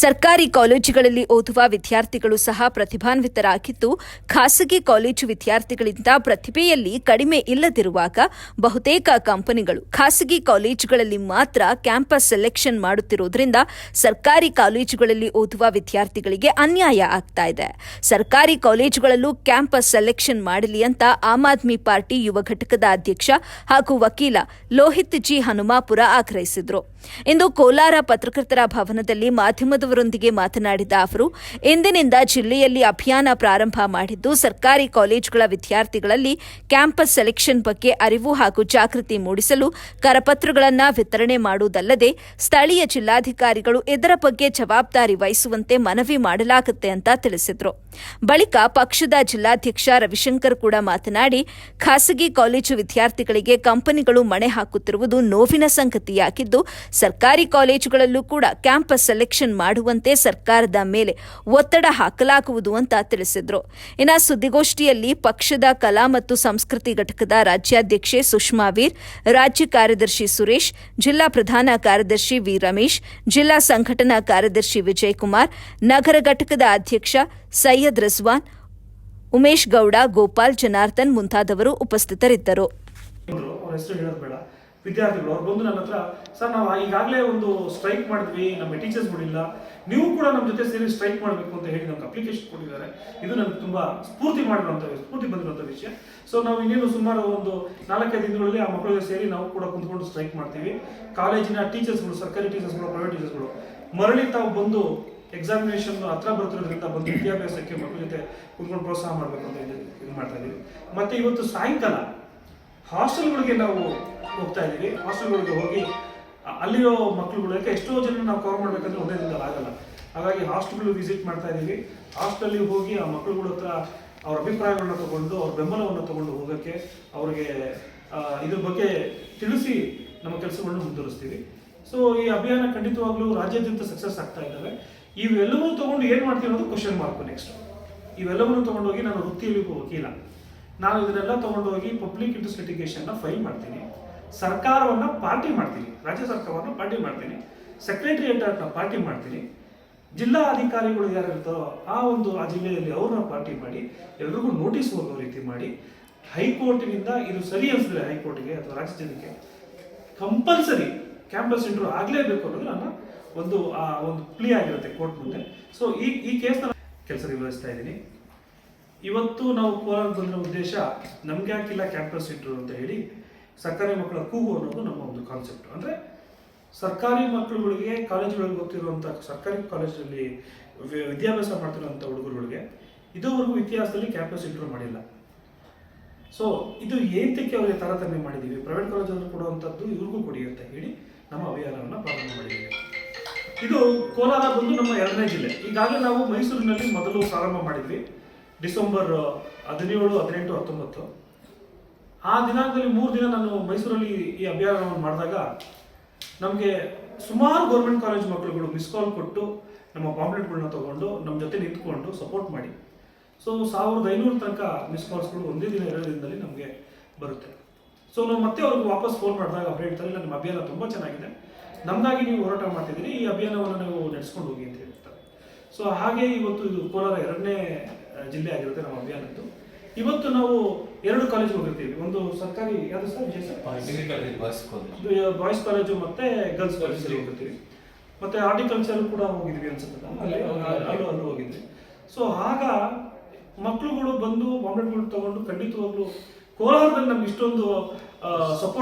ಸರ್ಕಾರಿ ಕಾಲೇಜುಗಳಲ್ಲಿ ಓದುವ ವಿದ್ಯಾರ್ಥಿಗಳು ಸಹ ಪ್ರತಿಭಾನ್ವಿತರಾಗಿದ್ದು, ಖಾಸಗಿ ಕಾಲೇಜು ವಿದ್ಯಾರ್ಥಿಗಳಿಂದ ಪ್ರತಿಭೆಯಲ್ಲಿ ಕಡಿಮೆ ಇಲ್ಲದಿರುವಾಗ ಬಹುತೇಕ ಕಂಪನಿಗಳು ಖಾಸಗಿ ಕಾಲೇಜುಗಳಲ್ಲಿ ಮಾತ್ರ ಕ್ಯಾಂಪಸ್ ಸೆಲೆಕ್ಷನ್ ಮಾಡುತ್ತಿರುವುದರಿಂದ ಸರ್ಕಾರಿ ಕಾಲೇಜುಗಳಲ್ಲಿ ಓದುವ ವಿದ್ಯಾರ್ಥಿಗಳಿಗೆ ಅನ್ಯಾಯ ಆಗ್ತಾ ಇದೆ. ಸರ್ಕಾರಿ ಕಾಲೇಜುಗಳಲ್ಲೂ ಕ್ಯಾಂಪಸ್ ಸೆಲೆಕ್ಷನ್ ಮಾಡಲಿ ಅಂತ ಆಮ್ ಆದ್ಮಿ ಪಾರ್ಟಿ ಯುವ ಘಟಕದ ಅಧ್ಯಕ್ಷ ಹಾಗೂ ವಕೀಲ ಲೋಹಿತ್ ಜಿ ಹನುಮಾಪುರ ಆಗ್ರಹಿಸಿದರು. ಇಂದು ಕೋಲಾರ ಪತ್ರಕರ್ತರ ಭವನದಲ್ಲಿ ಮಾಧ್ಯಮದವರೊಂದಿಗೆ ಮಾತನಾಡಿದ ಅವರು, ಇಂದಿನಿಂದ ಜಿಲ್ಲೆಯಲ್ಲಿ ಅಭಿಯಾನ ಪ್ರಾರಂಭ ಮಾಡಿದ್ದು, ಸರ್ಕಾರಿ ಕಾಲೇಜುಗಳ ವಿದ್ಯಾರ್ಥಿಗಳಲ್ಲಿ ಕ್ಯಾಂಪಸ್ ಸೆಲೆಕ್ಷನ್ ಬಗ್ಗೆ ಅರಿವು ಹಾಗೂ ಜಾಗೃತಿ ಮೂಡಿಸಲು ಕರಪತ್ರಗಳನ್ನು ವಿತರಣೆ ಮಾಡುವುದಲ್ಲದೆ ಸ್ಥಳೀಯ ಜಿಲ್ಲಾಧಿಕಾರಿಗಳು ಇದರ ಬಗ್ಗೆ ಜವಾಬ್ದಾರಿ ವಹಿಸುವಂತೆ ಮನವಿ ಮಾಡಲಾಗುತ್ತೆ ಅಂತ ತಿಳಿಸಿದರು. ಬಳಿಕ ಪಕ್ಷದ ಜಿಲ್ಲಾಧ್ಯಕ್ಷ ರವಿಶಂಕರ್ ಕೂಡ ಮಾತನಾಡಿ, ಖಾಸಗಿ ಕಾಲೇಜು ವಿದ್ಯಾರ್ಥಿಗಳಿಗೆ ಕಂಪನಿಗಳು ಮಣೆ ಹಾಕುತ್ತಿರುವುದು ನೋವಿನ ಸಂಗತಿಯಾಗಿದ್ದು, ಸರ್ಕಾರಿ ಕಾಲೇಜುಗಳಲ್ಲೂ ಕೂಡ ಕ್ಯಾಂಪಸ್ ಸೆಲೆಕ್ಷನ್ ಮಾಡುವಂತೆ ಸರ್ಕಾರದ ಮೇಲೆ ಒತ್ತಡ ಹಾಕಲಾಗುವುದು ಅಂತ ತಿಳಿಸಿದರು. ಇನ್ನು ಸುದ್ದಿಗೋಷ್ಠಿಯಲ್ಲಿ ಪಕ್ಷದ ಕಲಾ ಮತ್ತು ಸಂಸ್ಕೃತಿ ಘಟಕದ ರಾಜ್ಯಾಧ್ಯಕ್ಷೆ ಸುಷ್ಮಾ ವೀರ್, ರಾಜ್ಯ ಕಾರ್ಯದರ್ಶಿ ಸುರೇಶ್, ಜಿಲ್ಲಾ ಪ್ರಧಾನ ಕಾರ್ಯದರ್ಶಿ ವಿ ರಮೇಶ್, ಜಿಲ್ಲಾ ಸಂಘಟನಾ ಕಾರ್ಯದರ್ಶಿ ವಿಜಯಕುಮಾರ್, ನಗರ ಘಟಕದ ಅಧ್ಯಕ್ಷ ಸೈಯದ್ ರಿಜ್ವಾನ್, ಉಮೇಶ್ ಗೌಡ, ಗೋಪಾಲ್, ಜನಾರ್ದನ್ ಮುಂತಾದವರು ಉಪಸ್ಥಿತರಿದ್ದರು. ವಿದ್ಯಾರ್ಥಿಗಳು ಅವ್ರು ಬಂದು ನನ್ನ ಹತ್ರ, ಸರ್ ನಾವು ಈಗಾಗಲೇ ಒಂದು ಸ್ಟ್ರೈಕ್ ಮಾಡಿದ್ವಿ, ನಮ್ಮ ಟೀಚರ್ಸ್ ಬಿಡಿಲ್ಲ, ನೀವು ಕೂಡ ನಮ್ಮ ಜೊತೆ ಸೇರಿ ಸ್ಟ್ರೈಕ್ ಮಾಡಬೇಕು ಅಂತ ಹೇಳಿ ನಮ್ಗೆ ಅಪ್ಲಿಕೇಶನ್ ಕೊಟ್ಟಿದ್ದಾರೆ. ಇದು ನನಗೆ ತುಂಬ ಸ್ಫೂರ್ತಿ ಬಂದಿರುವಂಥ ವಿಷಯ. ಸೊ ನಾವು ಇನ್ನೇನು ಸುಮಾರು ಒಂದು 4-5 ದಿನಗಳಲ್ಲಿ ಆ ಮಕ್ಕಳಿಗೆ ಸೇರಿ ನಾವು ಕೂಡ ಕುಂತ್ಕೊಂಡು ಸ್ಟ್ರೈಕ್ ಮಾಡ್ತೀವಿ. ಕಾಲೇಜಿನ ಟೀಚರ್ಸ್ಗಳು, ಸರ್ಕಾರಿ ಟೀಚರ್ಸ್ಗಳು, ಪ್ರೈವೇಟ್ ಟೀಚರ್ಸ್ಗಳು ಮರಳಿ ತಾವು ಬಂದು ಎಕ್ಸಾಮಿನೇಷನ್ ಹತ್ರ ಬರ್ತಿರೋದ್ರಿಂದ ಬಂದು ವಿದ್ಯಾಭ್ಯಾಸಕ್ಕೆ ಮಕ್ಕಳ ಜೊತೆ ಕುಂತ್ಕೊಂಡು ಪ್ರೋತ್ಸಾಹ ಮಾಡಬೇಕು ಅಂತ ಇದು ಮಾಡ್ತಾ ಇದ್ದೀವಿ. ಮತ್ತು ಇವತ್ತು ಸಾಯಂಕಾಲ ಹಾಸ್ಟೆಲ್ಗಳಿಗೆ ನಾವು ಹೋಗ್ತಾ ಇದ್ದೀವಿ. ಹಾಸ್ಟೆಲ್ಗಳಿಗೆ ಹೋಗಿ ಅಲ್ಲಿರೋ ಮಕ್ಕಳುಗಳಿಗೆ ಎಷ್ಟೋ ಜನ ನಾವು ಕವರ್ ಮಾಡಬೇಕಂದ್ರೆ ಒಂದೇ ದಿನದಲ್ಲಿ ಆಗಲ್ಲ. ಹಾಗಾಗಿ ಹಾಸ್ಟೆಲ್ಗಳು ವಿಸಿಟ್ ಮಾಡ್ತಾ ಇದ್ದೀವಿ. ಹಾಸ್ಟೆಲ್ಗೆ ಹೋಗಿ ಆ ಮಕ್ಕಳುಗಳ ಹತ್ರ ಅವ್ರ ಅಭಿಪ್ರಾಯಗಳನ್ನ ತಗೊಂಡು, ಅವ್ರ ಬೆಂಬಲವನ್ನು ತಗೊಂಡು ಹೋಗೋಕ್ಕೆ, ಅವ್ರಿಗೆ ಇದ್ರ ಬಗ್ಗೆ ತಿಳಿಸಿ ನಮ್ಮ ಕೆಲಸಗಳನ್ನು ಮುಂದುವರಿಸ್ತೀವಿ. ಸೊ ಈ ಅಭಿಯಾನ ಖಂಡಿತವಾಗ್ಲೂ ರಾಜ್ಯಾದ್ಯಂತ ಸಕ್ಸಸ್ ಆಗ್ತಾ ಇದ್ದಾವೆ. ಇವೆಲ್ಲವನ್ನೂ ತಗೊಂಡು ಏನು ಮಾಡ್ತೀವಿ ಅನ್ನೋದು ಕ್ವಶನ್ ಮಾರ್ಕ್. ನೆಕ್ಸ್ಟ್ ಇವೆಲ್ಲವನ್ನೂ ತಗೊಂಡೋಗಿ ನಾನು ವೃತ್ತಿಯಲ್ಲಿ ವಕೀಲ, ನಾನು ಇದನ್ನೆಲ್ಲ ತಗೊಂಡೋಗಿ ಪಬ್ಲಿಕ್ ಇಂಟ್ರೆಸ್ಟ್ ಲಿಟಿಗೇಷನ್ನ ಫೈಲ್ ಮಾಡ್ತೀನಿ, ಸರ್ಕಾರವನ್ನು ಪಾರ್ಟಿ ಮಾಡ್ತೀನಿ, ರಾಜ್ಯ ಸರ್ಕಾರವನ್ನು ಪಾರ್ಟಿ ಮಾಡ್ತೀನಿ, ಸೆಕ್ರೆಟರಿಯೇಟ್ನ ಪಾರ್ಟಿ ಮಾಡ್ತೀನಿ, ಜಿಲ್ಲಾ ಅಧಿಕಾರಿಗಳು ಯಾರು ಇರ್ತಾರೋ ಆ ಜಿಲ್ಲೆಯಲ್ಲಿ ಅವ್ರನ್ನ ಪಾರ್ಟಿ ಮಾಡಿ ಎಲ್ರಿಗೂ ನೋಟಿಸ್ ಹೋಗೋ ರೀತಿ ಮಾಡಿ, ಹೈಕೋರ್ಟಿನಿಂದ ಇದು ಸರಿ ಅನಿಸಿದ್ರೆ ಹೈಕೋರ್ಟ್ಗೆ ಅಥವಾ ರಾಜ್ಯ ಜನಕ್ಕೆ ಕಂಪಲ್ಸರಿ ಕ್ಯಾಂಪಸ್ ಇಂಟರ್ವ್ಯೂ ಆಗಲೇಬೇಕು ಅನ್ನೋದು ನನ್ನ ಒಂದು ಪ್ಲೀ ಆಗಿರುತ್ತೆ ಕೋರ್ಟ್ ಮುಂದೆ. ಸೊ ಈ ಕೇಸ್ನ ಕೆಲಸ ನಿರ್ವಹಿಸ್ತಾ ಇದ್ದೀನಿ. ಇವತ್ತು ನಾವು ಕೋಲಾರ ಬಂದಿರೋ ಉದ್ದೇಶ, ನಮ್ಗೆ ಯಾಕಿಲ್ಲ ಕ್ಯಾಂಪಸ್ ಇಂಟರ್ವ್ಯೂ ಅಂತ ಹೇಳಿ ಸರ್ಕಾರಿ ಮಕ್ಕಳ ಕೂಗು ಅನ್ನೋದು ನಮ್ಮ ಒಂದು ಕಾನ್ಸೆಪ್ಟ್. ಅಂದರೆ ಸರ್ಕಾರಿ ಮಕ್ಕಳುಗಳಿಗೆ ಕಾಲೇಜುಗಳಿಗೆ ಹೋಗ್ತಿರುವಂಥ, ಸರ್ಕಾರಿ ಕಾಲೇಜಲ್ಲಿ ವಿದ್ಯಾಭ್ಯಾಸ ಮಾಡ್ತಿರುವಂಥ ಹುಡುಗರುಗಳಿಗೆ ಇದುವರೆಗೂ ಇತಿಹಾಸದಲ್ಲಿ ಕ್ಯಾಂಪಸ್ ಇಂಟರ್ವ್ಯೂ ಮಾಡಿಲ್ಲ. ಸೊ ಇದು ಏಂತಕ್ಕೆ ಅವರಿಗೆ ತಾರತಮ್ಯ ಮಾಡಿದ್ದೀವಿ, ಪ್ರೈವೇಟ್ ಕಾಲೇಜಲ್ಲಿ ಕೊಡುವಂಥದ್ದು ಇವ್ರಿಗೂ ಕೊಡಿ ಅಂತ ಹೇಳಿ ನಮ್ಮ ಅಭಿಯಾನವನ್ನು ಪ್ರಾರಂಭ ಮಾಡಿದ್ದೀವಿ. ಇದು ಕೋಲಾರ ಬಂದು ನಮ್ಮ 2ನೇ ಜಿಲ್ಲೆ. ಈಗಾಗಲೇ ನಾವು ಮೈಸೂರಿನಲ್ಲಿ ಮೊದಲು ಪ್ರಾರಂಭ ಮಾಡಿದ್ವಿ, ಡಿಸೆಂಬರ್ 17, 18, 19 ಆ ದಿನಾಂಕದಲ್ಲಿ 3 ದಿನ ನಾನು ಮೈಸೂರಲ್ಲಿ ಈ ಅಭಿಯಾನವನ್ನು ಮಾಡಿದಾಗ ನಮಗೆ ಸುಮಾರು ಗೌರ್ಮೆಂಟ್ ಕಾಲೇಜ್ ಮಕ್ಕಳುಗಳು ಮಿಸ್ ಕಾಲ್ ಕೊಟ್ಟು ನಮ್ಮ ಪಾಂಪ್ಲೆಟ್ಗಳನ್ನ ತಗೊಂಡು ನಮ್ಮ ಜೊತೆ ನಿಂತ್ಕೊಂಡು ಸಪೋರ್ಟ್ ಮಾಡಿ, ಸೊ 1500 ತನಕ ಮಿಸ್ ಕಾಲ್ಸ್ಗಳು ಒಂದೇ ದಿನ 2 ದಿನದಲ್ಲಿ ನಮಗೆ ಬರುತ್ತೆ. ಸೊ ನಾವು ಮತ್ತೆ ಅವ್ರಿಗೆ ವಾಪಸ್ ಫೋನ್ ಮಾಡಿದಾಗ ಅವ್ರು ಹೇಳ್ತಾರೆ, ಇಲ್ಲ ನಿಮ್ಮ ಅಭಿಯಾನ ತುಂಬ ಚೆನ್ನಾಗಿದೆ, ನಮಗಾಗಿ ನೀವು ಹೋರಾಟ ಮಾಡ್ತಿದ್ದೀರಿ, ಈ ಅಭಿಯಾನವನ್ನು ನೀವು ನಡೆಸ್ಕೊಂಡು ಹೋಗಿ ಅಂತ ಹೇಳ್ತಾರೆ. ಸೊ ಹಾಗೆ ಇವತ್ತು ಇದು ಕೋಲಾರ 2ನೇ ಜಿಲ್ಲೆ ಆಗಿರುತ್ತೆ ನಮ್ಮ ಅಭಿಯಾನದ್ದು. ಇವತ್ತು ನಾವು 2 ಕಾಲೇಜ್ ಹೋಗಿರ್ತೀವಿ. ಒಂದು ಸರ್ಕಾರಿ ಯಾವುದು ಸರ್, ಬಾಯ್ಸ್ ಕಾಲೇಜು ಮತ್ತೆ ಗರ್ಲ್ಸ್ ಕಾಲೇಜಲ್ಲಿ ಹೋಗಿರ್ತೀವಿ. ಮತ್ತೆ ಹಾರ್ಟಿಕಲ್ಚರ್ ಕೂಡ ಹೋಗಿದ್ವಿ ಅನ್ಸುತ್ತೆ, ಅಲ್ಲೂ ಹೋಗಿದ್ವಿ. ಸೊ ಆಗ ಮಕ್ಕಳುಗಳು ಬಂದು ಬಾಂಬ್ಲೆಟ್ಗಳು ತಗೊಂಡು ಖಂಡಿತವಾಗ್ಲೂ ಕೋಲಾರದಲ್ಲಿ ನಮ್ಗೆ ಇಷ್ಟೊಂದು ಸಪೋರ್ಟ್